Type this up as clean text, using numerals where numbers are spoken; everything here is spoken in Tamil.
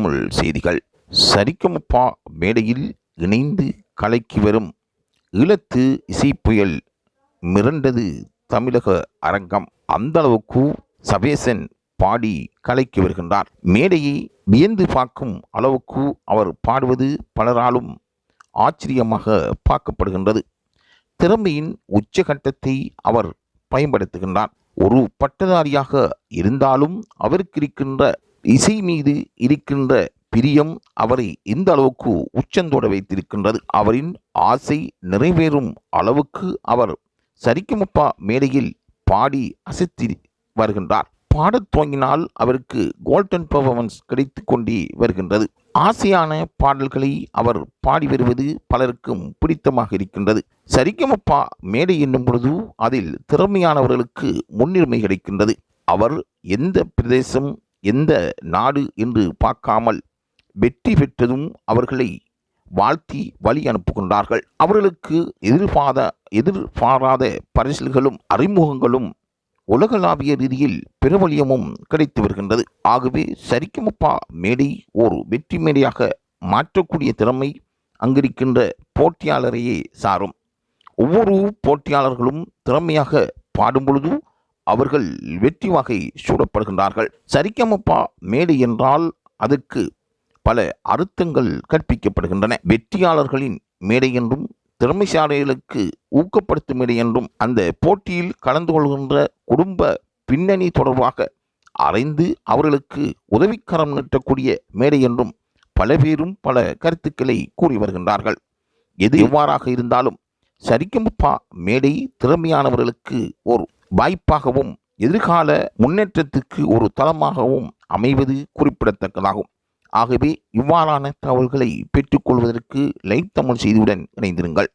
தமிழ் செய்திகள். சரிகமபா மேடையில் இணைந்து கலக்கி வரும் ஈழத்து இசைப்புயல் மிரண்டது தமிழக அரங்கம். அந்த அளவுக்கு சபேசன் பாடி கலக்கி வருகின்றார். மேடையை வியந்து பார்க்கும் அளவுக்கு அவர் பாடுவது பலராலும் ஆச்சரியமாக பார்க்கப்படுகின்றது. திறமையின் உச்சகட்டத்தை அவர் பயன்படுத்துகின்றார். ஒரு பட்டதாரியாக இருந்தாலும் அவருக்கு இருக்கின்ற இசை மீது இருக்கின்ற பிரியம் அவரை இந்த அளவுக்கு உச்சந்தோட வைத்திருக்கின்றது. அவரின் ஆசை நிறைவேறும் அளவுக்கு அவர் சரிகமபா மேடையில் பாடி அசைத்து வருகின்றார். பாடத் துவங்கினால் அவருக்கு கோல்டன் பெர்ஃபார்மன்ஸ் கிடைத்து கொண்டே வருகின்றது. ஆசையான பாடல்களை அவர் பாடி வருவது பலருக்கும் பிடித்தமாக இருக்கின்றது. சரிகமபா மேடை என்னும் பொழுது அதில் திறமையானவர்களுக்கு முன்னுரிமை கிடைக்கின்றது. அவர் எந்த பிரதேசம் எந்த நாடு என்று பார்க்காமல் வெற்றி பெற்றதும் அவர்களை வாழ்த்தி வழி அனுப்புகின்றார்கள். அவர்களுக்கு எதிர்பாராத பரிசில்களும் அறிமுகங்களும் உலகளாவிய ரீதியில் பிரபலியமும் கிடைத்து வருகின்றது. ஆகவே சரிகமபா மேடை ஒரு வெற்றி மேடையாக மாற்றக்கூடிய திறமை அங்கிருக்கின்ற போட்டியாளரையே சாரும். ஒவ்வொரு போட்டியாளர்களும் திறமையாக பாடும் பொழுது அவர்கள் வெற்றி வகை சூடப்படுகின்றார்கள். சரிகமபா மேடை என்றால் அதற்கு பல அர்த்தங்கள் கற்பிக்கப்படுகின்றன. வெற்றியாளர்களின் மேடை என்றும் திறமைசாலிகளுக்கு ஊக்கப்படுத்தும் மேடை என்றும் அந்த போட்டியில் கலந்து கொள்கின்ற குடும்ப பின்னணி தொடர்பாக அறிந்து அவர்களுக்கு உதவிக்கரம் நீட்டக்கூடிய மேடை என்றும் பல பேரும் பல கருத்துக்களை கூறி வருகின்றார்கள். எது எவ்வாறாக இருந்தாலும் சரிகமபா மேடை திறமையானவர்களுக்கு ஒரு வாய்ப்பாகவும் எதிர்கால முன்னேற்றத்துக்கு ஒரு தளமாகவும் அமைவது குறிப்பிடத்தக்கதாகும். ஆகவே இவ்வாறான தகவல்களை பெற்றுக்கொள்வதற்கு லைவ் தமிழ் செய்தியுடன் இணைந்திருங்கள்.